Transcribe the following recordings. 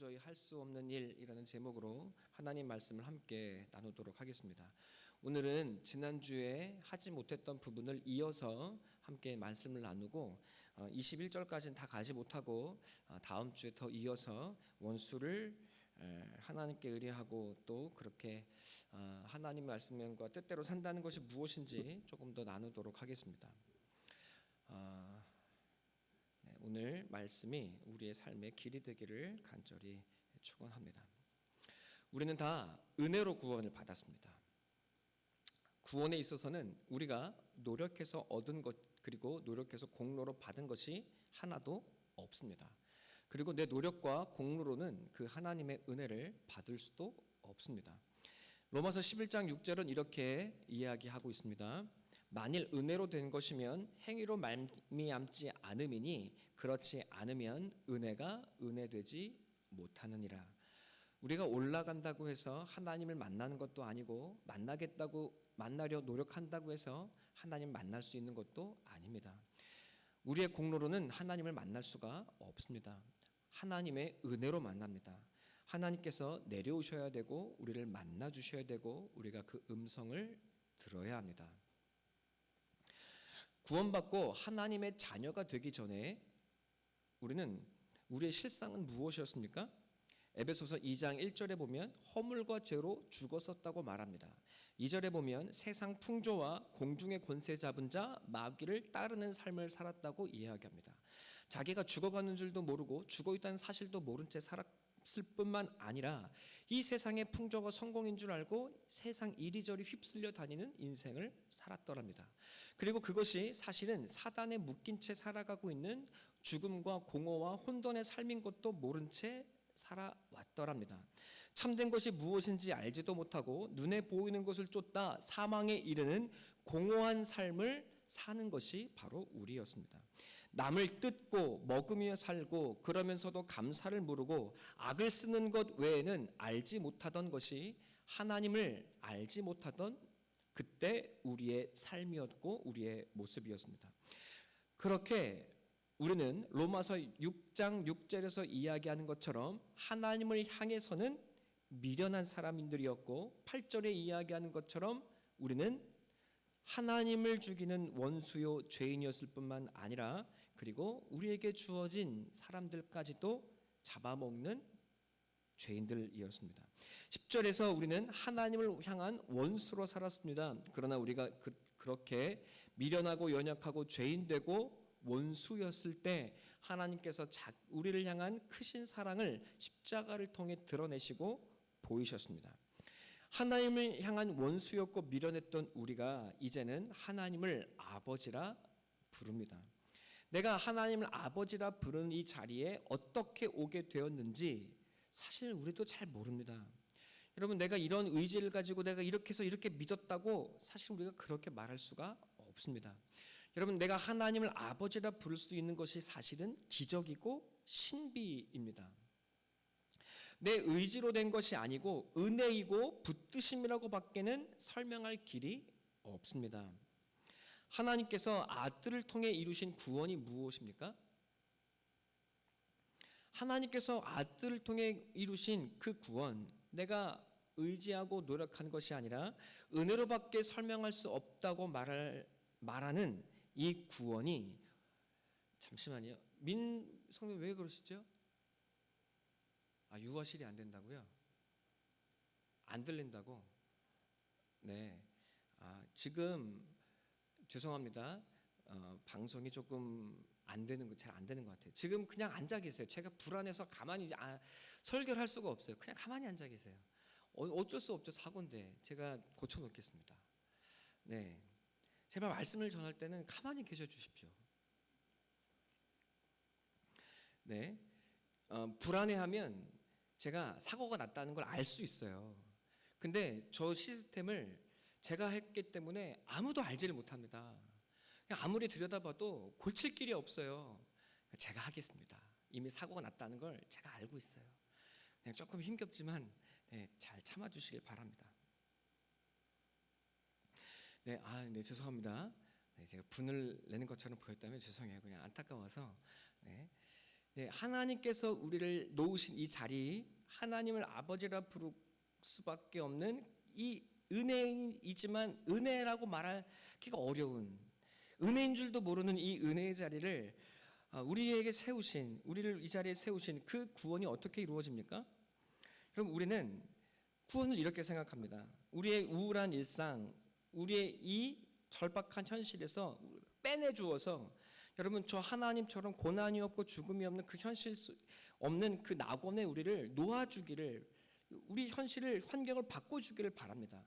도저히 할 수 없는 일이라는 제목으로 하나님 말씀을 함께 나누도록 하겠습니다. 오늘은 지난주에 하지 못했던 부분을 이어서 함께 말씀을 나누고 21절까지는 다 가지 못하고 다음 주에 더 이어서 원수를 하나님께 의뢰하고 또 그렇게 하나님 말씀과 뜻대로 산다는 것이 무엇인지 조금 더 나누도록 하겠습니다. 오늘 말씀이 우리의 삶의 길이 되기를 간절히 축원합니다. 우리는 다 은혜로 구원을 받았습니다. 구원에 있어서는 우리가 노력해서 얻은 것 그리고 노력해서 공로로 받은 것이 하나도 없습니다. 그리고 내 노력과 공로로는 그 하나님의 은혜를 받을 수도 없습니다. 로마서 11장 6절은 이렇게 이야기하고 있습니다. 만일 은혜로 된 것이면 행위로 말미암지 않음이니 그렇지 않으면 은혜가 은혜되지 못하느니라. 우리가 올라간다고 해서 하나님을 만나는 것도 아니고 만나려 노력한다고 해서 하나님 만날 수 있는 것도 아닙니다. 우리의 공로로는 하나님을 만날 수가 없습니다. 하나님의 은혜로 만납니다. 하나님께서 내려오셔야 되고 우리를 만나 주셔야 되고 우리가 그 음성을 들어야 합니다. 구원받고 하나님의 자녀가 되기 전에 우리의 실상은 무엇이었습니까? 에베소서 2장 1절에 보면 허물과 죄로 죽었었다고 말합니다. 2절에 보면 세상 풍조와 공중의 권세 잡은 자 마귀를 따르는 삶을 살았다고 이야기합니다. 자기가 죽어가는 줄도 모르고 죽어있다는 사실도 모른 채 살았을 뿐만 아니라 이 세상의 풍조가 성공인 줄 알고 세상 이리저리 휩쓸려 다니는 인생을 살았더랍니다. 그리고 그것이 사실은 사단에 묶인 채 살아가고 있는 죽음과 공허와 혼돈의 삶인 것도 모른 채 살아왔더랍니다. 참된 것이 무엇인지 알지도 못하고 눈에 보이는 것을 쫓다 사망에 이르는 공허한 삶을 사는 것이 바로 우리였습니다. 남을 뜯고 먹으며 살고 그러면서도 감사를 모르고 악을 쓰는 것 외에는 알지 못하던 것이 하나님을 알지 못하던 그때 우리의 삶이었고 우리의 모습이었습니다. 그렇게 우리는 로마서 6장 6절에서 이야기하는 것처럼 하나님을 향해서는 미련한 사람들이었고 8절에 이야기하는 것처럼 우리는 하나님을 죽이는 원수요 죄인이었을 뿐만 아니라 그리고 우리에게 주어진 사람들까지도 잡아먹는 죄인들이었습니다. 10절에서 우리는 하나님을 향한 원수로 살았습니다. 그러나 우리가 그렇게 미련하고 연약하고 죄인되고 원수였을 때 하나님께서 우리를 향한 크신 사랑을 십자가를 통해 드러내시고 보이셨습니다. 하나님을 향한 원수였고 미련했던 우리가 이제는 하나님을 아버지라 부릅니다. 내가 하나님을 아버지라 부르는 이 자리에 어떻게 오게 되었는지 사실 우리도 잘 모릅니다. 여러분, 내가 이런 의지를 가지고 내가 이렇게 해서 이렇게 믿었다고 사실 우리가 그렇게 말할 수가 없습니다. 여러분, 내가 하나님을 아버지라 부를 수 있는 것이 사실은 기적이고 신비입니다. 내 의지로 된 것이 아니고 은혜이고 붙드심이라고 밖에는 설명할 길이 없습니다. 하나님께서 아들을 통해 이루신 구원이 무엇입니까? 하나님께서 아들을 통해 이루신 그 구원, 내가 의지하고 노력한 것이 아니라 은혜로밖에 설명할 수 없다고 말하는 이 구원이, 잠시만요. 성님 왜 그러시죠? 유아실이 안 된다고요? 안 들린다고? 네. 지금 죄송합니다. 방송이 조금 잘 안 되는 것 같아요. 지금 그냥 앉아 계세요. 제가 불안해서 가만히 설교를 할 수가 없어요. 그냥 가만히 앉아 계세요. 어쩔 수 없죠. 사고인데 제가 고쳐놓겠습니다. 네. 제발 말씀을 전할 때는 가만히 계셔 주십시오. 네. 불안해하면 제가 사고가 났다는 걸 알 수 있어요. 근데 저 시스템을 제가 했기 때문에 아무도 알지를 못합니다. 아무리 들여다봐도 고칠 길이 없어요. 제가 하겠습니다. 이미 사고가 났다는 걸 제가 알고 있어요. 그냥 조금 힘겹지만 잘 참아주시길 바랍니다. 네, 죄송합니다. 제가 분을 내는 것처럼 보였다면 죄송해요. 그냥 안타까워서. 네. 네, 하나님께서 우리를 놓으신 이 자리, 하나님을 아버지라 부를 수밖에 없는 이 은혜이지만 은혜라고 말하기가 어려운, 은혜인 줄도 모르는 이 은혜의 자리를 우리에게 세우신, 우리를 이 자리에 세우신 그 구원이 어떻게 이루어집니까? 여러분, 우리는 구원을 이렇게 생각합니다. 우리의 우울한 일상, 우리의 이 절박한 현실에서 빼내주어서, 여러분, 저 하나님처럼 고난이 없고 죽음이 없는 그 현실 없는 그 낙원에 우리를 놓아주기를, 우리 현실을, 환경을 바꿔주기를 바랍니다.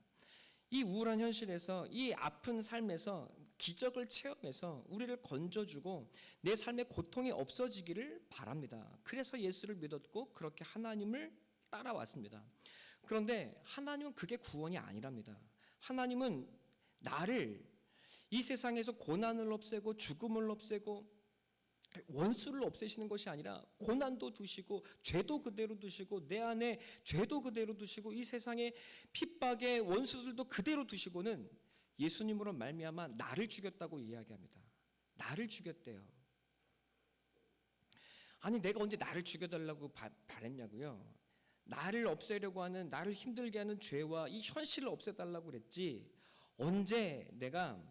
이 우울한 현실에서, 이 아픈 삶에서 기적을 체험해서 우리를 건져주고 내 삶의 고통이 없어지기를 바랍니다. 그래서 예수를 믿었고 그렇게 하나님을 따라왔습니다. 그런데 하나님은 그게 구원이 아니랍니다. 하나님은 나를 이 세상에서 고난을 없애고 죽음을 없애고 원수를 없애시는 것이 아니라 고난도 두시고 죄도 그대로 두시고 내 안에 죄도 그대로 두시고 이 세상의 핍박의 원수들도 그대로 두시고는 예수님으로 말미암아 나를 죽였다고 이야기합니다. 나를 죽였대요. 아니, 내가 언제 나를 죽여달라고 바랬냐고요. 나를 없애려고 하는, 나를 힘들게 하는 죄와 이 현실을 없애달라고 그랬지, 언제 내가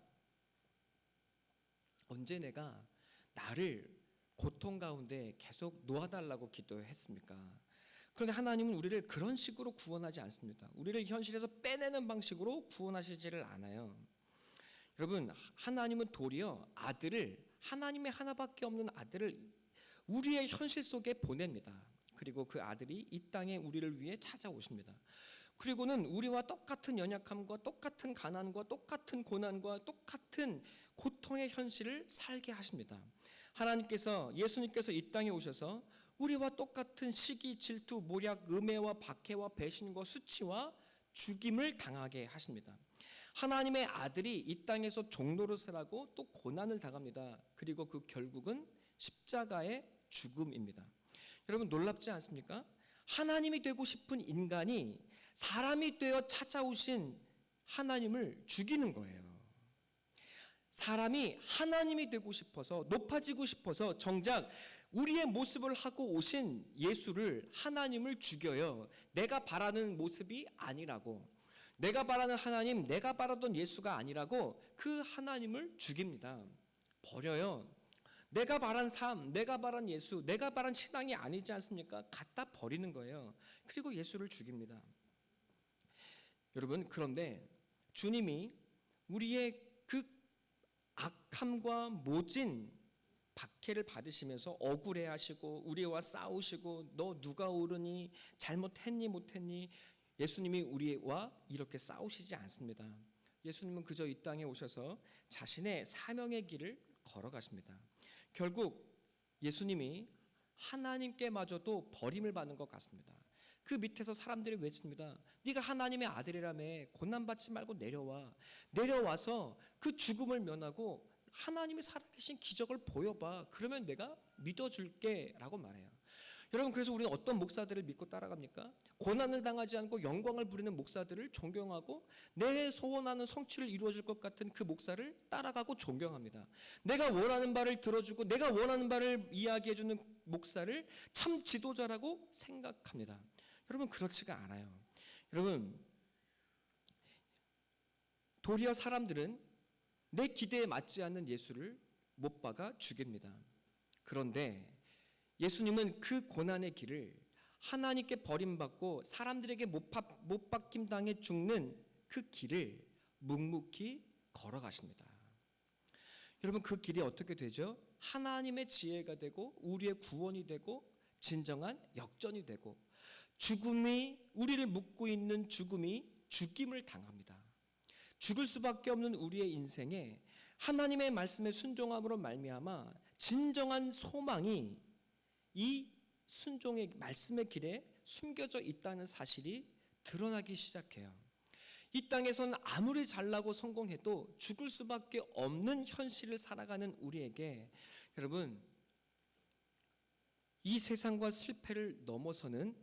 나를 고통 가운데 계속 놓아달라고 기도했습니까? 그런데 하나님은 우리를 그런 식으로 구원하지 않습니다. 우리를 현실에서 빼내는 방식으로 구원하시지를 않아요. 여러분, 하나님은 도리어 아들을, 하나님의 하나밖에 없는 아들을 우리의 현실 속에 보냅니다. 그리고 그 아들이 이 땅에 우리를 위해 찾아오십니다. 그리고는 우리와 똑같은 연약함과 똑같은 가난과 똑같은 고난과 똑같은 고통의 현실을 살게 하십니다. 하나님께서, 예수님께서 이 땅에 오셔서 우리와 똑같은 시기, 질투, 모략, 음해와 박해와 배신과 수치와 죽임을 당하게 하십니다. 하나님의 아들이 이 땅에서 종노릇을 하고 또 고난을 당합니다. 그리고 그 결국은 십자가의 죽음입니다. 여러분, 놀랍지 않습니까? 하나님이 되고 싶은 인간이 사람이 되어 찾아오신 하나님을 죽이는 거예요. 사람이 하나님이 되고 싶어서, 높아지고 싶어서 정작 우리의 모습을 하고 오신 예수를, 하나님을 죽여요. 내가 바라는 모습이 아니라고, 내가 바라는 하나님, 내가 바라던 예수가 아니라고 그 하나님을 죽입니다. 버려요. 내가 바란 삶, 내가 바란 예수, 내가 바란 신앙이 아니지 않습니까? 갖다 버리는 거예요. 그리고 예수를 죽입니다. 여러분, 그런데 주님이 우리의 그 악함과 모진 박해를 받으시면서 억울해하시고 우리와 싸우시고 너 누가 옳으니, 잘못했니 못했니, 예수님이 우리와 이렇게 싸우시지 않습니다. 예수님은 그저 이 땅에 오셔서 자신의 사명의 길을 걸어가십니다. 결국 예수님이 하나님께마저도 버림을 받는 것 같습니다. 그 밑에서 사람들이 외칩니다. 네가 하나님의 아들이라며 고난받지 말고 내려와서 그 죽음을 면하고 하나님이 살아계신 기적을 보여봐. 그러면 내가 믿어줄게 라고 말해요. 여러분, 그래서 우리는 어떤 목사들을 믿고 따라갑니까? 고난을 당하지 않고 영광을 부리는 목사들을 존경하고 내 소원하는 성취를 이루어줄 것 같은 그 목사를 따라가고 존경합니다. 내가 원하는 바를 들어주고 내가 원하는 바를 이야기해주는 목사를 참 지도자라고 생각합니다. 여러분, 그렇지가 않아요. 여러분, 도리어 사람들은 내 기대에 맞지 않는 예수를 못 박아 죽입니다. 그런데 예수님은 그 고난의 길을, 하나님께 버림받고 사람들에게 못 박힘 당해 죽는 그 길을 묵묵히 걸어가십니다. 여러분, 그 길이 어떻게 되죠? 하나님의 지혜가 되고 우리의 구원이 되고 진정한 역전이 되고, 죽음이, 우리를 묶고 있는 죽음이 죽임을 당합니다. 죽을 수밖에 없는 우리의 인생에 하나님의 말씀에 순종함으로 말미암아 진정한 소망이 이 순종의 말씀의 길에 숨겨져 있다는 사실이 드러나기 시작해요. 이 땅에서는 아무리 잘나고 성공해도 죽을 수밖에 없는 현실을 살아가는 우리에게, 여러분, 이 세상과 실패를 넘어서는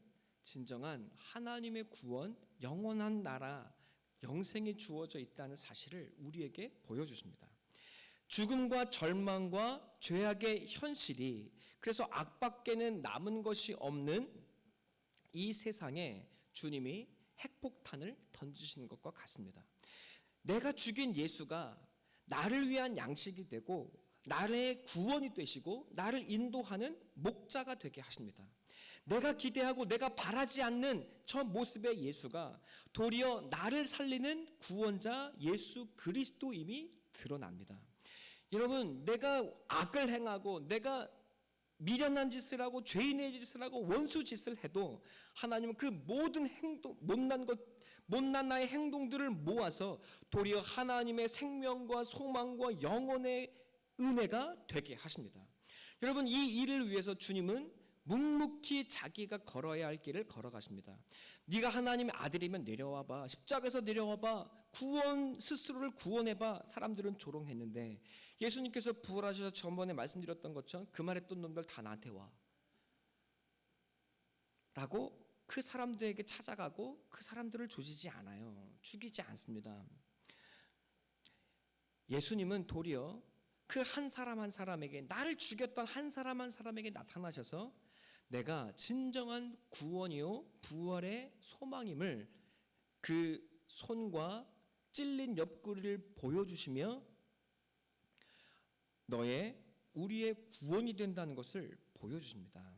진정한 하나님의 구원, 영원한 나라, 영생이 주어져 있다는 사실을 우리에게 보여주십니다. 죽음과 절망과 죄악의 현실이 그래서 악밖에는 남은 것이 없는 이 세상에 주님이 핵폭탄을 던지시는 것과 같습니다. 내가 죽인 예수가 나를 위한 양식이 되고 나의 구원이 되시고 나를 인도하는 목자가 되게 하십니다. 내가 기대하고 내가 바라지 않는 저 모습의 예수가 도리어 나를 살리는 구원자 예수 그리스도임이 드러납니다. 여러분, 내가 악을 행하고 내가 미련한 짓을 하고 죄인의 짓을 하고 원수 짓을 해도 하나님은 그 모든 행동, 못난 나의 행동들을 모아서 도리어 하나님의 생명과 소망과 영혼의 은혜가 되게 하십니다. 여러분, 이 일을 위해서 주님은 묵묵히 자기가 걸어야 할 길을 걸어가십니다. 네가 하나님의 아들이면 내려와봐, 십자가에서 내려와봐, 스스로를 구원해봐. 사람들은 조롱했는데 예수님께서 부활하셔서 전번에 말씀드렸던 것처럼 그 말했던 놈들 다 나한테 와 라고 그 사람들에게 찾아가고 그 사람들을 조지지 않아요. 죽이지 않습니다. 예수님은 도리어 그 한 사람 한 사람에게, 나를 죽였던 한 사람 한 사람에게 나타나셔서 내가 진정한 구원이요 부활의 소망임을 그 손과 찔린 옆구리를 보여주시며 우리의 구원이 된다는 것을 보여주십니다.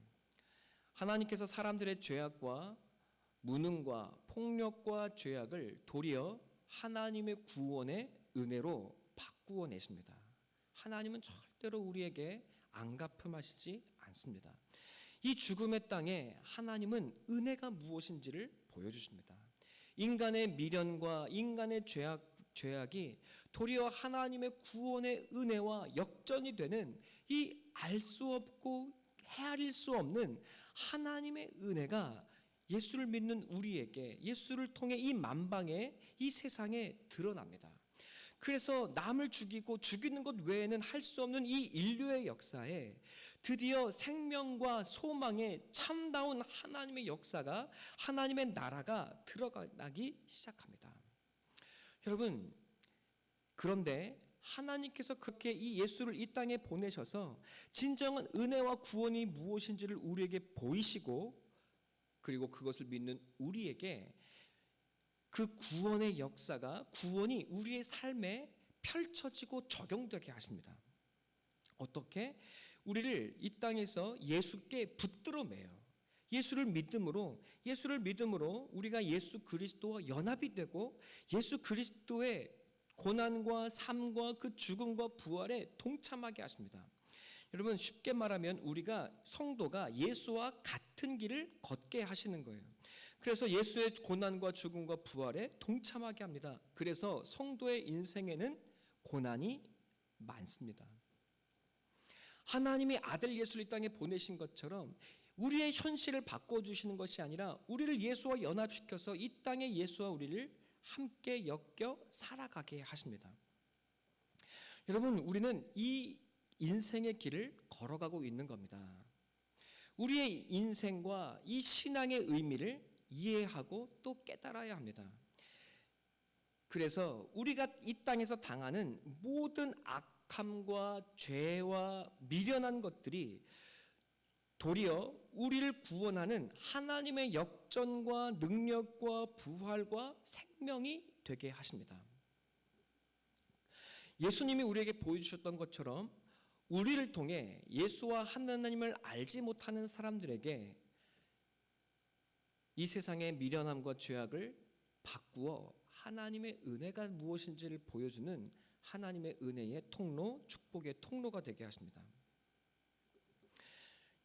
하나님께서 사람들의 죄악과 무능과 폭력과 죄악을 도리어 하나님의 구원의 은혜로 바꾸어 내십니다. 하나님은 절대로 우리에게 안갚음하시지 않습니다. 이 죽음의 땅에 하나님은 은혜가 무엇인지를 보여주십니다. 인간의 미련과 인간의 죄악이 도리어 하나님의 구원의 은혜와 역전이 되는 이 알 수 없고 헤아릴 수 없는 하나님의 은혜가 예수를 믿는 우리에게, 예수를 통해 이 만방에, 이 세상에 드러납니다. 그래서 남을 죽이고 죽이는 것 외에는 할 수 없는 이 인류의 역사에 드디어 생명과 소망의 참다운 하나님의 역사가, 하나님의 나라가 들어가기 시작합니다. 여러분, 그런데 하나님께서 그렇게 이 예수를 이 땅에 보내셔서 진정한 은혜와 구원이 무엇인지를 우리에게 보이시고, 그리고 그것을 믿는 우리에게 그 구원의 역사가, 구원이 우리의 삶에 펼쳐지고 적용되게 하십니다. 어떻게? 우리를 이 땅에서 예수께 붙들어 매요. 예수를 믿음으로 우리가 예수 그리스도와 연합이 되고 예수 그리스도의 고난과 삶과 그 죽음과 부활에 동참하게 하십니다. 여러분, 쉽게 말하면 우리가, 성도가 예수와 같은 길을 걷게 하시는 거예요. 그래서 예수의 고난과 죽음과 부활에 동참하게 합니다. 그래서 성도의 인생에는 고난이 많습니다. 하나님이 아들 예수를 이 땅에 보내신 것처럼 우리의 현실을 바꿔주시는 것이 아니라 우리를 예수와 연합시켜서 이 땅에 예수와 우리를 함께 엮여 살아가게 하십니다. 여러분, 우리는 이 인생의 길을 걸어가고 있는 겁니다. 우리의 인생과 이 신앙의 의미를 이해하고 또 깨달아야 합니다. 그래서 우리가 이 땅에서 당하는 모든 악함과 죄와 미련한 것들이 도리어 우리를 구원하는 하나님의 역전과 능력과 부활과 생명이 되게 하십니다. 예수님이 우리에게 보여주셨던 것처럼 우리를 통해 예수와 하나님을 알지 못하는 사람들에게 이 세상의 미련함과 죄악을 바꾸어 하나님의 은혜가 무엇인지를 보여주는 하나님의 은혜의 통로, 축복의 통로가 되게 하십니다.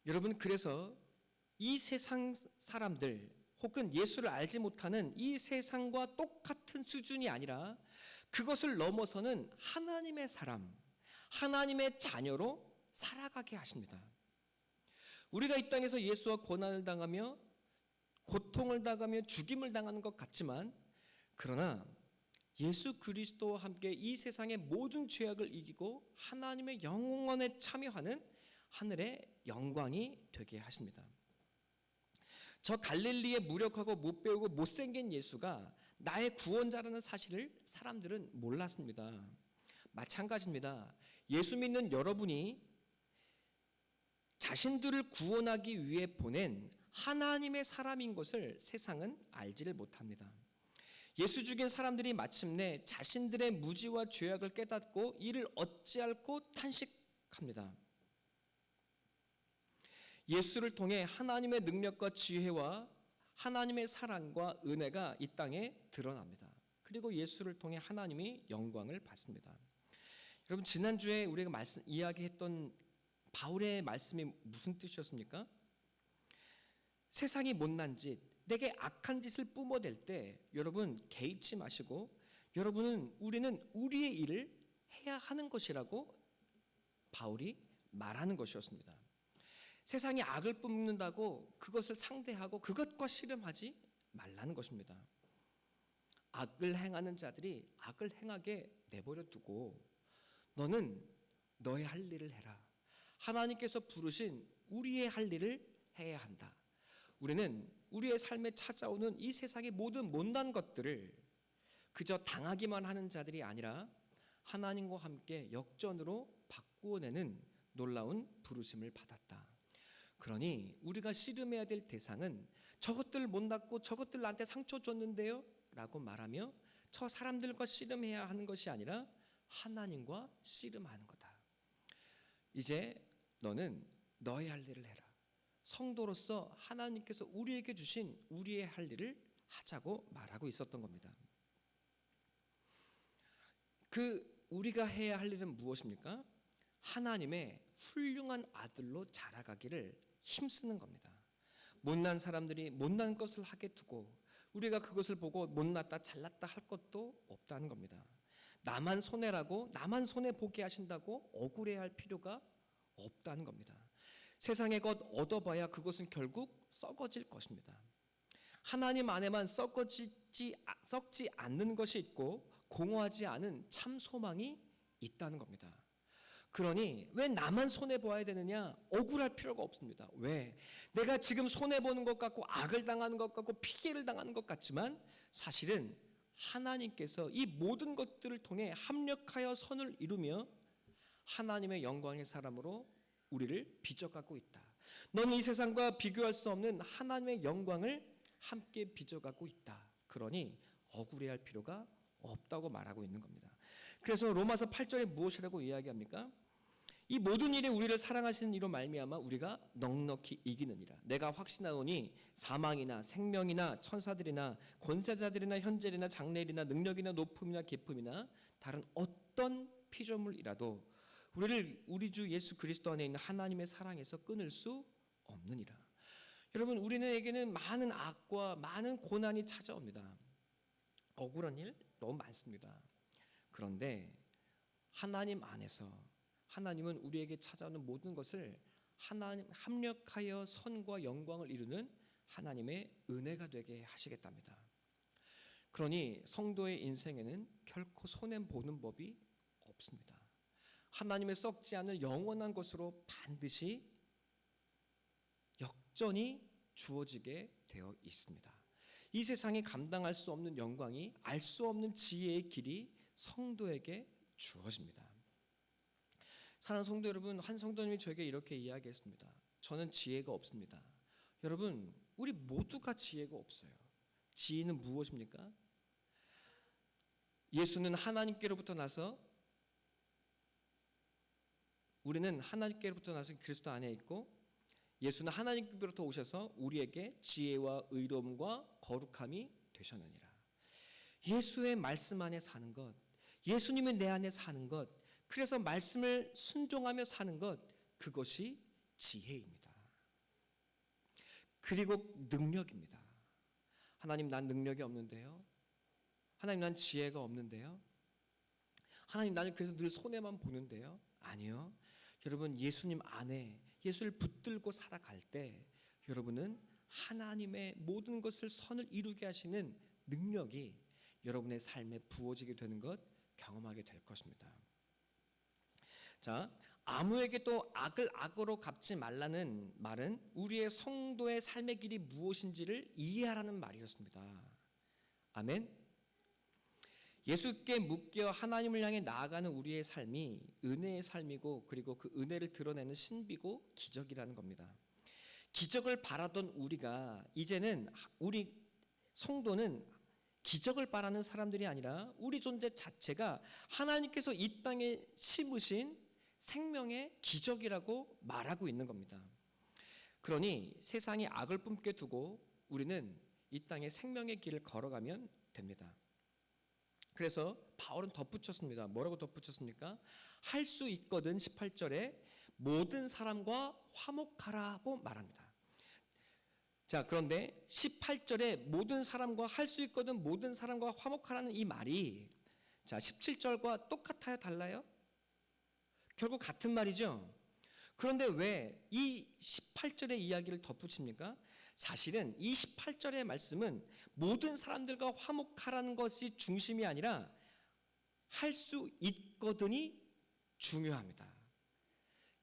여러분, 그래서 이 세상 사람들 혹은 예수를 알지 못하는 이 세상과 똑같은 수준이 아니라 그것을 넘어서는 하나님의 사람, 하나님의 자녀로 살아가게 하십니다. 우리가 이 땅에서 예수와 고난을 당하며 고통을 당하며 죽임을 당하는 것 같지만, 그러나 예수 그리스도와 함께 이 세상의 모든 죄악을 이기고 하나님의 영원에 참여하는 하늘의 영광이 되게 하십니다. 저 갈릴리의 무력하고 못 배우고 못생긴 예수가 나의 구원자라는 사실을 사람들은 몰랐습니다. 마찬가지입니다. 예수 믿는 여러분이 자신들을 구원하기 위해 보낸 하나님의 사람인 것을 세상은 알지를 못합니다. 예수 죽인 사람들이 마침내 자신들의 무지와 죄악을 깨닫고 이를 어찌할꼬 탄식합니다. 예수를 통해 하나님의 능력과 지혜와 하나님의 사랑과 은혜가 이 땅에 드러납니다. 그리고 예수를 통해 하나님이 영광을 받습니다. 여러분, 지난주에 우리가 이야기했던 바울의 말씀이 무슨 뜻이었습니까? 세상이 못난 짓, 내게 악한 짓을 뿜어댈 때 여러분 개의치 마시고 우리는 우리의 일을 해야 하는 것이라고 바울이 말하는 것이었습니다. 세상이 악을 뿜는다고 그것을 상대하고 그것과 씨름하지 말라는 것입니다. 악을 행하는 자들이 악을 행하게 내버려 두고 너는 너의 할 일을 해라. 하나님께서 부르신 우리의 할 일을 해야 한다. 우리는 우리의 삶에 찾아오는 이 세상의 모든 못난 것들을 그저 당하기만 하는 자들이 아니라 하나님과 함께 역전으로 바꾸어내는 놀라운 부르심을 받았다. 그러니 우리가 씨름해야 될 대상은 저것들 못났고 저것들 나한테 상처 줬는데요 라고 말하며 저 사람들과 씨름해야 하는 것이 아니라 하나님과 씨름하는 거다. 이제 너는 너의 할 일을 해라. 성도로서 하나님께서 우리에게 주신 우리의 할 일을 하자고 말하고 있었던 겁니다. 우리가 해야 할 일은 무엇입니까? 하나님의 훌륭한 아들로 자라가기를 힘쓰는 겁니다. 못난 사람들이 못난 것을 하게 두고 우리가 그것을 보고 못났다 잘났다 할 것도 없다는 겁니다. 나만 손해라고 나만 손해 보게 하신다고 억울해야 할 필요가 없다는 겁니다. 세상의 것 얻어봐야 그것은 결국 썩어질 것입니다. 하나님 안에만 썩지 않는 것이 있고 공허하지 않은 참 소망이 있다는 겁니다. 그러니 왜 나만 손해봐야 되느냐? 억울할 필요가 없습니다. 왜? 내가 지금 손해보는 것 같고 악을 당하는 것 같고 피해를 당하는 것 같지만 사실은 하나님께서 이 모든 것들을 통해 합력하여 선을 이루며 하나님의 영광의 사람으로 우리를 빚어가고 있다. 너는 이 세상과 비교할 수 없는 하나님의 영광을 함께 빚어가고 있다. 그러니 억울해할 필요가 없다고 말하고 있는 겁니다. 그래서 로마서 8절에 무엇이라고 이야기합니까? 이 모든 일에 우리를 사랑하시는 이로 말미암아 우리가 넉넉히 이기느니라. 내가 확신하노니 사망이나 생명이나 천사들이나 권세자들이나 현재이나 장래일이나 능력이나 높음이나 깊음이나 다른 어떤 피조물이라도 우리를 우리 주 예수 그리스도 안에 있는 하나님의 사랑에서 끊을 수 없느니라. 여러분, 우리에게는 많은 악과 많은 고난이 찾아옵니다. 억울한 일 너무 많습니다. 그런데 하나님 안에서 하나님은 우리에게 찾아오는 모든 것을 하나님 합력하여 선과 영광을 이루는 하나님의 은혜가 되게 하시겠답니다. 그러니 성도의 인생에는 결코 손해 보는 법이 없습니다. 하나님의 썩지 않을 영원한 것으로 반드시 역전이 주어지게 되어 있습니다. 이 세상이 감당할 수 없는 영광이 알 수 없는 지혜의 길이 성도에게 주어집니다. 사랑하는 성도 여러분, 한 성도님이 저에게 이렇게 이야기했습니다. 저는 지혜가 없습니다. 여러분, 우리 모두가 지혜가 없어요. 지혜는 무엇입니까? 예수는 하나님께로부터 나서 우리는 하나님께로부터 나서 그리스도 안에 있고 예수는 하나님께로부터 오셔서 우리에게 지혜와 의로움과 거룩함이 되셨느니라. 예수의 말씀 안에 사는 것, 예수님이 내 안에 사는 것, 그래서 말씀을 순종하며 사는 것, 그것이 지혜입니다. 그리고 능력입니다. 하나님, 난 능력이 없는데요. 하나님, 난 지혜가 없는데요. 하나님, 나는 그래서 늘 손해만 보는데요. 아니요. 여러분, 예수님 안에 예수를 붙들고 살아갈 때 여러분은 하나님의 모든 것을 선을 이루게 하시는 능력이 여러분의 삶에 부어지게 되는 것 경험하게 될 것입니다. 자, 아무에게 또 악을 악으로 갚지 말라는 말은 우리의 성도의 삶의 길이 무엇인지를 이해하라는 말이었습니다. 아멘. 예수께 묶여 하나님을 향해 나아가는 우리의 삶이 은혜의 삶이고, 그리고 그 은혜를 드러내는 신비고 기적이라는 겁니다. 기적을 바라던 우리가 이제는, 우리 성도는 기적을 바라는 사람들이 아니라 우리 존재 자체가 하나님께서 이 땅에 심으신 생명의 기적이라고 말하고 있는 겁니다. 그러니 세상이 악을 뿜게 두고 우리는 이 땅에 생명의 길을 걸어가면 됩니다. 그래서 바울은 덧붙였습니다. 뭐라고 덧붙였습니까? 할 수 있거든 18절에 모든 사람과 화목하라고 말합니다. 자, 그런데 18절에 모든 사람과 할 수 있거든 모든 사람과 화목하라는 이 말이, 자, 17절과 똑같아요, 달라요? 결국 같은 말이죠. 그런데 왜 이 18절의 이야기를 덧붙입니까? 사실은 이 18절의 말씀은 모든 사람들과 화목하라는 것이 중심이 아니라 할 수 있거든이 중요합니다.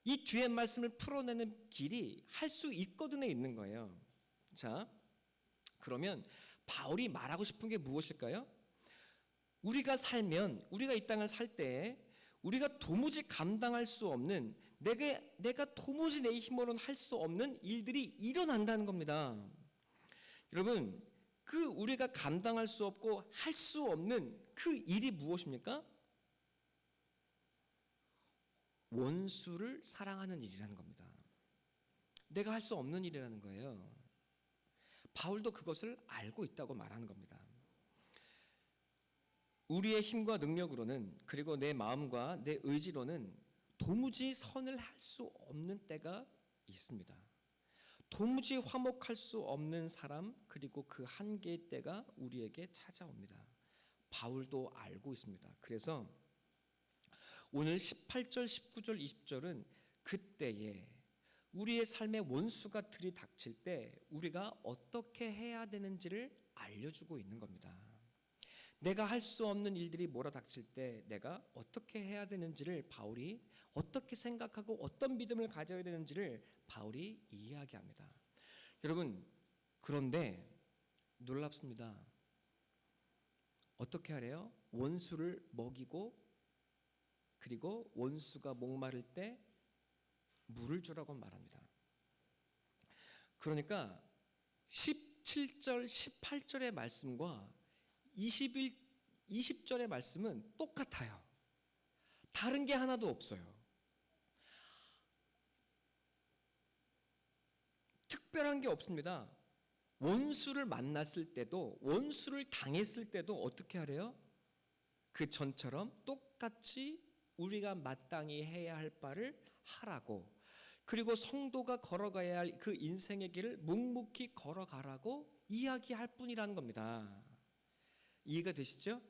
이 뒤에 말씀을 풀어내는 길이 할 수 있거든에 있는 거예요. 자, 그러면 바울이 말하고 싶은 게 무엇일까요? 우리가 살면, 우리가 이 땅을 살 때 우리가 도무지 감당할 수 없는, 내가 도무지 내 힘으로는 할 수 없는 일들이 일어난다는 겁니다. 여러분, 그 우리가 감당할 수 없고 할 수 없는 그 일이 무엇입니까? 원수를 사랑하는 일이라는 겁니다. 내가 할 수 없는 일이라는 거예요. 바울도 그것을 알고 있다고 말하는 겁니다. 우리의 힘과 능력으로는, 그리고 내 마음과 내 의지로는 도무지 선을 할 수 없는 때가 있습니다. 도무지 화목할 수 없는 사람, 그리고 그 한계의 때가 우리에게 찾아옵니다. 바울도 알고 있습니다. 그래서 오늘 18절, 19절, 20절은 그때에 우리의 삶의 원수가 들이닥칠 때 우리가 어떻게 해야 되는지를 알려주고 있는 겁니다. 내가 할 수 없는 일들이 몰아닥칠 때 내가 어떻게 해야 되는지를 바울이, 어떻게 생각하고 어떤 믿음을 가져야 되는지를 바울이 이야기합니다. 여러분, 그런데 놀랍습니다. 어떻게 하래요? 원수를 먹이고, 그리고 원수가 목마를 때 물을 주라고 말합니다. 그러니까 17절, 18절의 말씀과 20절의 말씀은 똑같아요. 다른 게 하나도 없어요. 특별한 게 없습니다. 원수를 만났을 때도, 원수를 당했을 때도 어떻게 하래요? 그 전처럼 똑같이 우리가 마땅히 해야 할 바를 하라고, 그리고 성도가 걸어가야 할 그 인생의 길을 묵묵히 걸어가라고 이야기할 뿐이라는 겁니다. 이해가 되시죠?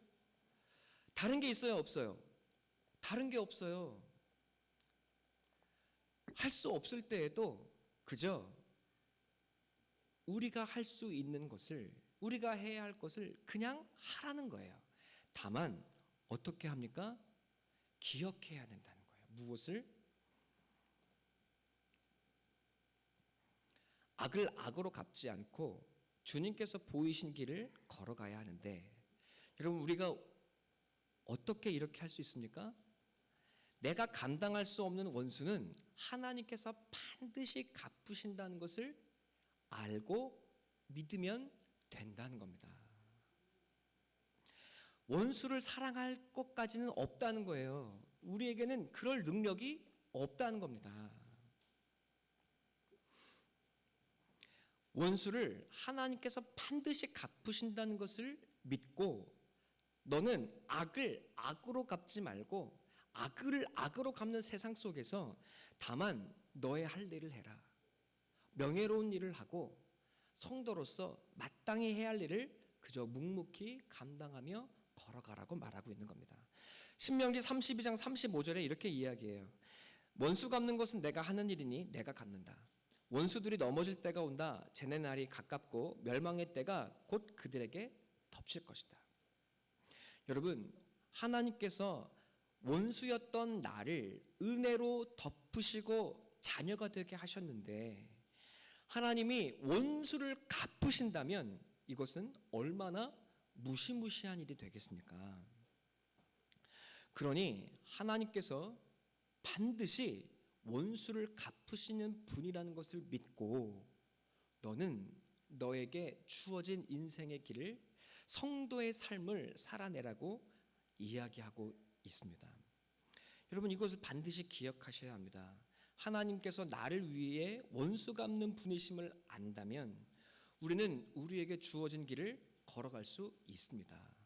다른 게 있어요, 없어요? 다른 게 없어요. 할 수 없을 때에도 그저 우리가 할 수 있는 것을, 우리가 해야 할 것을 그냥 하라는 거예요. 다만 어떻게 합니까? 기억해야 된다는 거예요. 무엇을? 악을 악으로 갚지 않고 주님께서 보이신 길을 걸어가야 하는데, 여러분, 우리가 어떻게 이렇게 할 수 있습니까? 내가 감당할 수 없는 원수는 하나님께서 반드시 갚으신다는 것을 알고 믿으면 된다는 겁니다. 원수를 사랑할 것까지는 없다는 거예요. 우리에게는 그럴 능력이 없다는 겁니다. 원수를 하나님께서 반드시 갚으신다는 것을 믿고, 너는 악을 악으로 갚지 말고 악을 악으로 갚는 세상 속에서 다만 너의 할 일을 해라. 명예로운 일을 하고 성도로서 마땅히 해야 할 일을 그저 묵묵히 감당하며 걸어가라고 말하고 있는 겁니다. 신명기 32장 35절에 이렇게 이야기해요. 원수 갚는 것은 내가 하는 일이니 내가 갚는다. 원수들이 넘어질 때가 온다. 쟤네 날이 가깝고 멸망의 때가 곧 그들에게 덮칠 것이다. 여러분, 하나님께서 원수였던 나를 은혜로 덮으시고 자녀가 되게 하셨는데, 하나님이 원수를 갚으신다면 이것은 얼마나 무시무시한 일이 되겠습니까? 그러니 하나님께서 반드시 원수를 갚으시는 분이라는 것을 믿고 너는 너에게 주어진 인생의 길을, 성도의 삶을 살아내라고 이야기하고 있습니다. 여러분, 이것을 반드시 기억하셔야 합니다. 하나님께서 나를 위해 원수 갚는 분이심을 안다면 우리는 우리에게 주어진 길을 걸어갈 수 있습니다.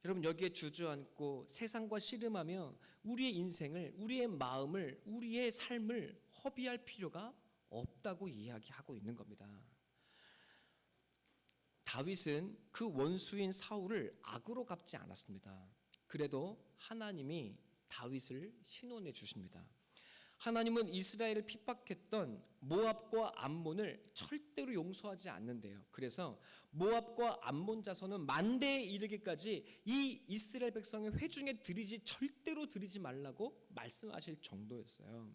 여러분, 여기에 주저앉고 세상과 씨름하며 우리의 인생을, 우리의 마음을, 우리의 삶을 허비할 필요가 없다고 이야기하고 있는 겁니다. 다윗은 그 원수인 사울을 악으로 갚지 않았습니다. 그래도 하나님이 다윗을 신원해 주십니다. 하나님은 이스라엘을 핍박했던 모압과 암몬을 절대로 용서하지 않는데요. 그래서 모압과 암몬 자손은 만대에 이르기까지 이 이스라엘 백성의 회중에 절대로 드리지 말라고 말씀하실 정도였어요.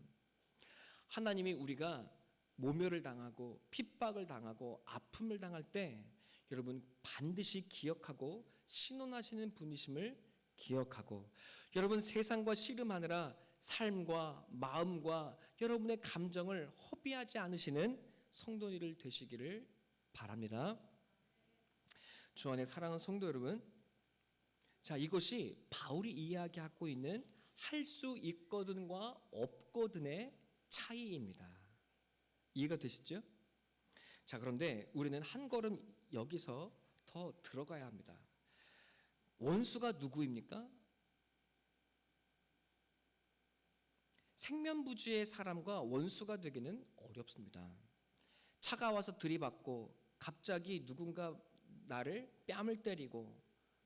하나님이 우리가 모멸을 당하고 핍박을 당하고 아픔을 당할 때 여러분 반드시 기억하고 신원하시는 분이심을 기억하고, 여러분 세상과 씨름하느라 삶과 마음과 여러분의 감정을 허비하지 않으시는 성도님들 되시기를 바랍니다. 주 안에 사랑하는 성도 여러분, 자, 이것이 바울이 이야기하고 있는 할 수 있거든과 없거든의 차이입니다. 이해가 되시죠? 자, 그런데 우리는 한 걸음 여기서 더 들어가야 합니다. 원수가 누구입니까? 생면부지의 사람과 원수가 되기는 어렵습니다. 차가 와서 들이받고 갑자기 누군가 나를 뺨을 때리고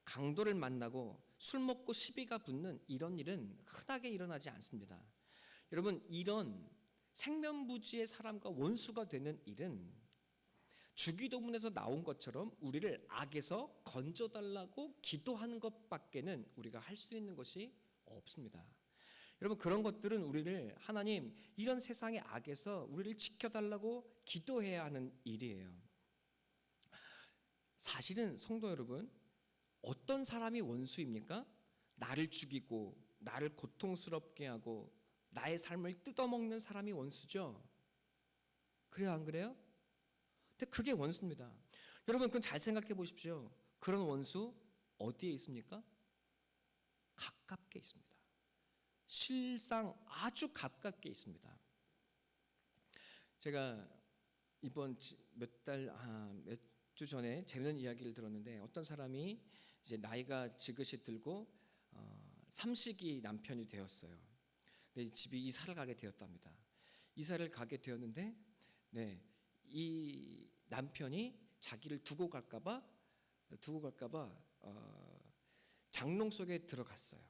강도를 만나고 술 먹고 시비가 붙는 이런 일은 흔하게 일어나지 않습니다. 여러분, 이런 생면부지의 사람과 원수가 되는 일은 주기도문에서 나온 것처럼 우리를 악에서 건져달라고 기도하는 것밖에는 우리가 할 수 있는 것이 없습니다. 여러분, 그런 것들은 우리를 하나님 이런 세상의 악에서 우리를 지켜달라고 기도해야 하는 일이에요. 사실은 성도 여러분, 어떤 사람이 원수입니까? 나를 죽이고 나를 고통스럽게 하고 나의 삶을 뜯어먹는 사람이 원수죠. 그래요, 안 그래요? 근데 그게 원수입니다. 여러분, 그건 잘 생각해 보십시오. 그런 원수 어디에 있습니까? 가깝게 있습니다. 실상 아주 가깝게 있습니다. 제가 이번 몇 주 전에 재밌는 이야기를 들었는데, 어떤 사람이 이제 나이가 지긋이 들고 삼식이 남편이 되었어요. 근데 집이 이사를 가게 되었답니다. 이사를 가게 되었는데, 이 남편이 자기를 두고 갈까봐 장롱 속에 들어갔어요.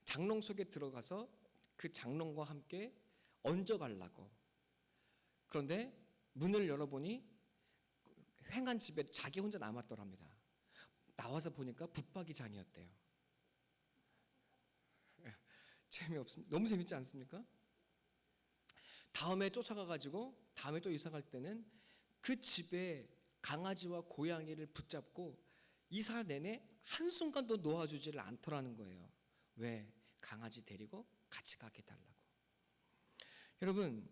장롱 속에 들어가서 그 장롱과 함께 얹어가려고. 그런데 문을 열어보니 횡한 집에 자기 혼자 남았더랍니다. 나와서 보니까 붙박이장이었대요. 재미없습니다. 너무 재밌지 않습니까? 다음에 쫓아가가지고 다음에 또 이사 갈 때는 그 집에 강아지와 고양이를 붙잡고 이사 내내 한순간도 놓아주지를 않더라는 거예요. 왜? 강아지 데리고 같이 가게 달라고. 여러분,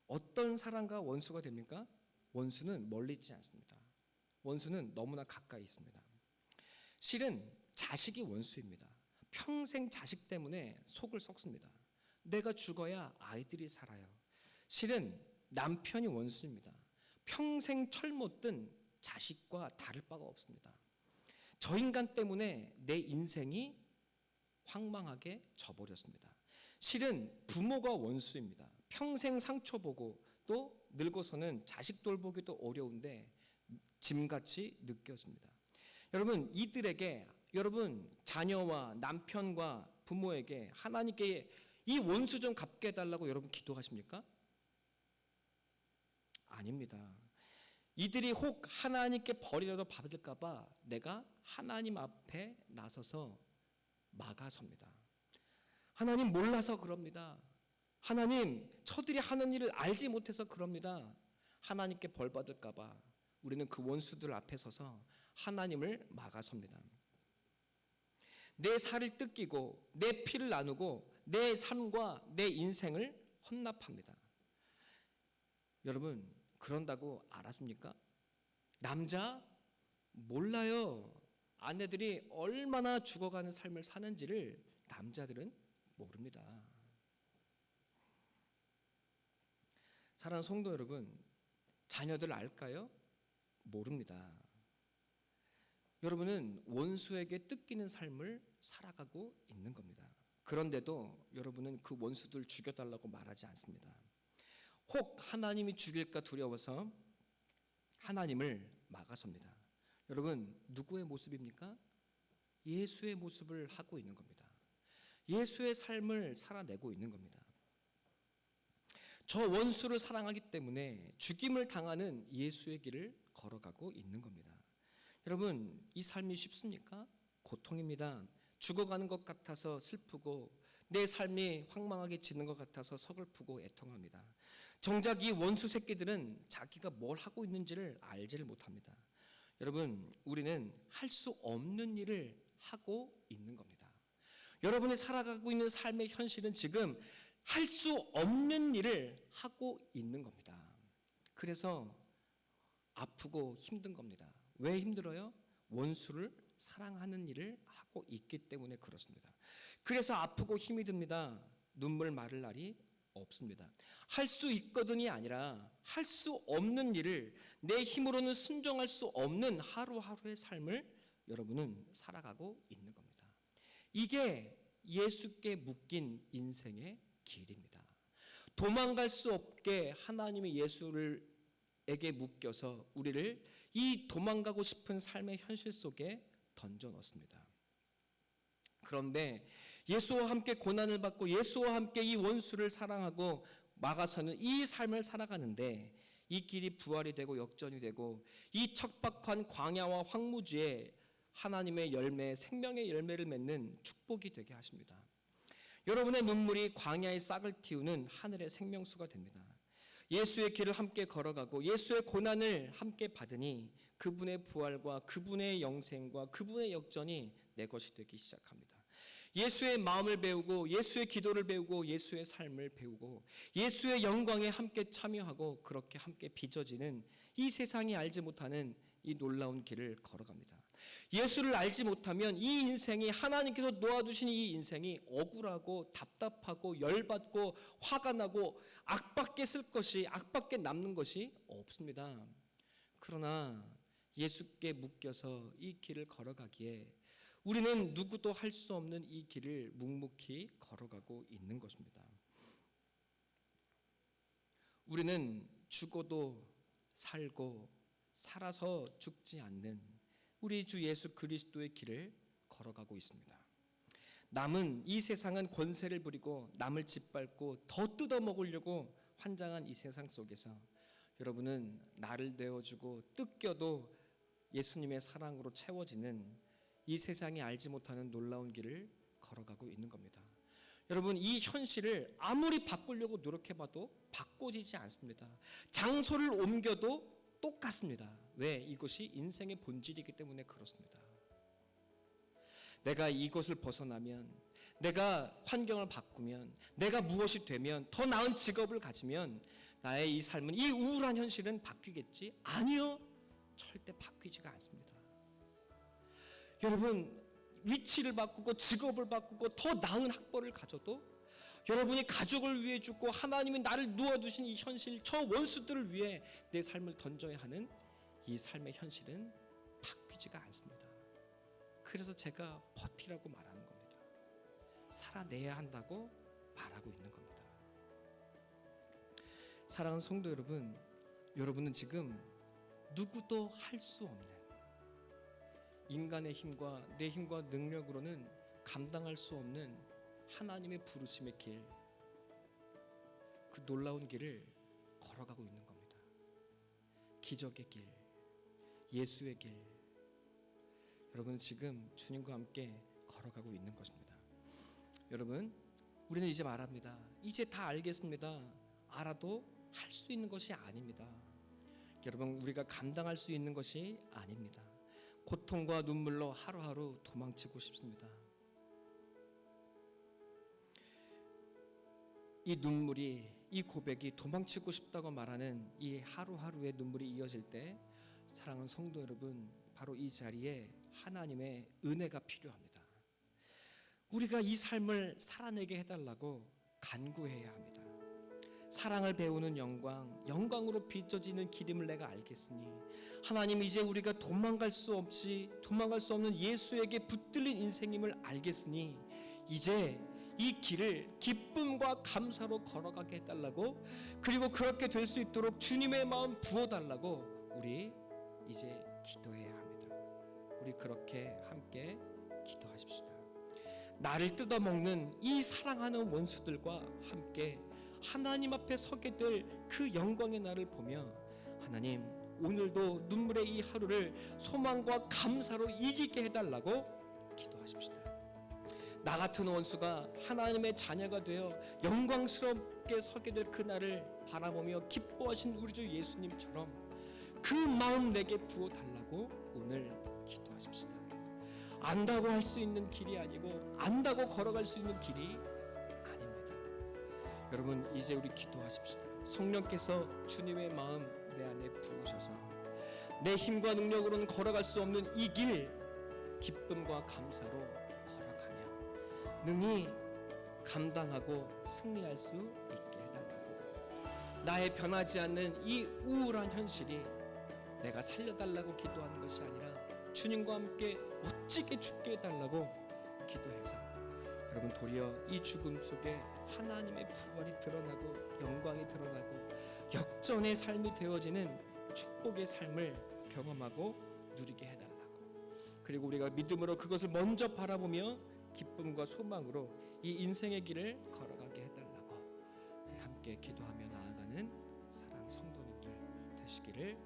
어떤 사람과 원수가 됩니까? 원수는 멀리 있지 않습니다. 원수는 너무나 가까이 있습니다. 실은 자식이 원수입니다. 평생 자식 때문에 속을 썩습니다. 내가 죽어야 아이들이 살아요. 실은 남편이 원수입니다. 평생 철 못 든 자식과 다를 바가 없습니다. 저 인간 때문에 내 인생이 황망하게 져버렸습니다. 실은 부모가 원수입니다. 평생 상처보고 또 늙어서는 자식 돌보기도 어려운데 짐같이 느껴집니다. 여러분, 이들에게, 여러분 자녀와 남편과 부모에게 하나님께 이 원수 좀 갚게 해달라고 여러분 기도하십니까? 아닙니다. 이들이 혹 하나님께 벌이라도 받을까 봐 내가 하나님 앞에 나서서 막아섭니다. 하나님 몰라서 그럽니다. 하나님 저들이 하는 일을 알지 못해서 그럽니다. 하나님께 벌 받을까 봐 우리는 그 원수들 앞에 서서 하나님을 막아섭니다. 내 살을 뜯기고 내 피를 나누고 내 삶과 내 인생을 헌납합니다. 여러분, 그런다고 알아줍니까? 남자 몰라요. 아내들이 얼마나 죽어가는 삶을 사는지를 남자들은 모릅니다. 사랑하는 성도 여러분, 자녀들 알까요? 모릅니다. 여러분은 원수에게 뜯기는 삶을 살아가고 있는 겁니다. 그런데도 여러분은 그 원수들 죽여달라고 말하지 않습니다. 혹 하나님이 죽일까 두려워서 하나님을 막아섭니다. 여러분, 누구의 모습입니까? 예수의 모습을 하고 있는 겁니다. 예수의 삶을 살아내고 있는 겁니다. 저 원수를 사랑하기 때문에 죽임을 당하는 예수의 길을 걸어가고 있는 겁니다. 여러분, 이 삶이 쉽습니까? 고통입니다. 죽어가는 것 같아서 슬프고 내 삶이 황망하게 지는 것 같아서 서글프고 애통합니다. 정작 이 원수 새끼들은 자기가 뭘 하고 있는지를 알지를 못합니다. 여러분, 우리는 할 수 없는 일을 하고 있는 겁니다. 여러분이 살아가고 있는 삶의 현실은 지금 할 수 없는 일을 하고 있는 겁니다. 그래서 아프고 힘든 겁니다. 왜 힘들어요? 원수를 사랑하는 일을 하고 있기 때문에 그렇습니다. 그래서 아프고 힘이 듭니다. 눈물 마를 날이 없습니다. 할 수 있거든이 아니라 할 수 없는 일을 내 힘으로는 순종할 수 없는 하루하루의 삶을 여러분은 살아가고 있는 겁니다. 이게 예수께 묶인 인생의 길입니다. 도망갈 수 없게 하나님이 예수에게 묶여서 우리를 이 도망가고 싶은 삶의 현실 속에 던져 넣습니다. 그런데 예수와 함께 고난을 받고 예수와 함께 이 원수를 사랑하고 막아서는 이 삶을 살아가는데 이 길이 부활이 되고 역전이 되고 이 척박한 광야와 황무지에 하나님의 열매, 생명의 열매를 맺는 축복이 되게 하십니다. 여러분의 눈물이 광야의 싹을 틔우는 하늘의 생명수가 됩니다. 예수의 길을 함께 걸어가고 예수의 고난을 함께 받으니 그분의 부활과 그분의 영생과 그분의 역전이 내 것이 되기 시작합니다. 예수의 마음을 배우고 예수의 기도를 배우고 예수의 삶을 배우고 예수의 영광에 함께 참여하고 그렇게 함께 빚어지는 이 세상이 알지 못하는 이 놀라운 길을 걸어갑니다. 예수를 알지 못하면 이 인생이 하나님께서 놓아두신 이 인생이 억울하고 답답하고 열받고 화가 나고 악밖에 쓸 것이 악밖에 남는 것이 없습니다. 그러나 예수께 묶여서 이 길을 걸어가기에 우리는 누구도 할 수 없는 이 길을 묵묵히 걸어가고 있는 것입니다. 우리는 죽어도 살고 살아서 죽지 않는 우리 주 예수 그리스도의 길을 걸어가고 있습니다. 남은 이 세상은 권세를 부리고 남을 짓밟고 더 뜯어먹으려고 환장한 이 세상 속에서 여러분은 나를 내어주고 뜯겨도 예수님의 사랑으로 채워지는 이 세상이 알지 못하는 놀라운 길을 걸어가고 있는 겁니다. 여러분, 이 현실을 아무리 바꾸려고 노력해봐도 바꿔지지 않습니다. 장소를 옮겨도 똑같습니다. 왜? 이것이 인생의 본질이기 때문에 그렇습니다. 내가 이것을 벗어나면, 내가 환경을 바꾸면, 내가 무엇이 되면, 더 나은 직업을 가지면 나의 이 삶은, 이 우울한 현실은 바뀌겠지? 아니요, 절대 바뀌지가 않습니다. 여러분, 위치를 바꾸고 직업을 바꾸고 더 나은 학벌을 가져도 여러분이 가족을 위해 죽고 하나님이 나를 놓아두신 이 현실, 저 원수들을 위해 내 삶을 던져야 하는 이 삶의 현실은 바뀌지가 않습니다. 그래서 제가 버티라고 말하는 겁니다. 살아내야 한다고 말하고 있는 겁니다. 사랑하는 성도 여러분, 여러분은 지금 누구도 할 수 없는 인간의 힘과 내 힘과 능력으로는 감당할 수 없는 하나님의 부르심의 길, 그 놀라운 길을 걸어가고 있는 겁니다. 기적의 길, 예수의 길, 여러분은 지금 주님과 함께 걸어가고 있는 것입니다. 여러분, 우리는 이제 말합니다. 이제 다 알겠습니다. 알아도 할 수 있는 것이 아닙니다. 여러분, 우리가 감당할 수 있는 것이 아닙니다. 고통과 눈물로 하루하루 도망치고 싶습니다. 이 눈물이, 이 고백이 도망치고 싶다고 말하는 이 하루하루의 눈물이 이어질 때, 사랑하는 성도 여러분, 바로 이 자리에 하나님의 은혜가 필요합니다. 우리가 이 삶을 살아내게 해달라고 간구해야 합니다. 사랑을 배우는 영광, 영광으로 빚어지는 기림을 내가 알겠으니, 하나님 이제 우리가 도망갈 수 없는 예수에게 붙들린 인생임을 알겠으니, 이제 이 길을 기쁨과 감사로 걸어가게 해달라고, 그리고 그렇게 될 수 있도록 주님의 마음 부어달라고 우리 이제 기도해야 합니다. 우리 그렇게 함께 기도하십시다. 나를 뜯어먹는 이 사랑하는 원수들과 함께 하나님 앞에 서게 될 그 영광의 날을 보며, 하나님 오늘도 눈물의 이 하루를 소망과 감사로 이기게 해달라고 기도하십시다. 나 같은 원수가 하나님의 자녀가 되어 영광스럽게 서게 될 그 날을 바라보며 기뻐하신 우리 주 예수님처럼 그 마음 내게 부어달라고 오늘 기도하십시다. 안다고 할 수 있는 길이 아니고 안다고 걸어갈 수 있는 길이 아닙니다. 여러분 이제 우리 기도하십시다. 성령께서 주님의 마음 내 안에 부으셔서 내 힘과 능력으로는 걸어갈 수 없는 이 길 기쁨과 감사로 걸어가며 능히 감당하고 승리할 수 있게 해달라고, 나의 변하지 않는 이 우울한 현실이 내가 살려달라고 기도하는 것이 아니라 주님과 함께 멋지게 죽게 해달라고 기도해서, 여러분 도리어 이 죽음 속에 하나님의 부활이 드러나고 영광이 드러나고 역전의 삶이 되어지는 축복의 삶을 경험하고 누리게 해달라고, 그리고 우리가 믿음으로 그것을 먼저 바라보며 기쁨과 소망으로 이 인생의 길을 걸어가게 해달라고 함께 기도하며 나아가는 사랑 성도님들 되시기를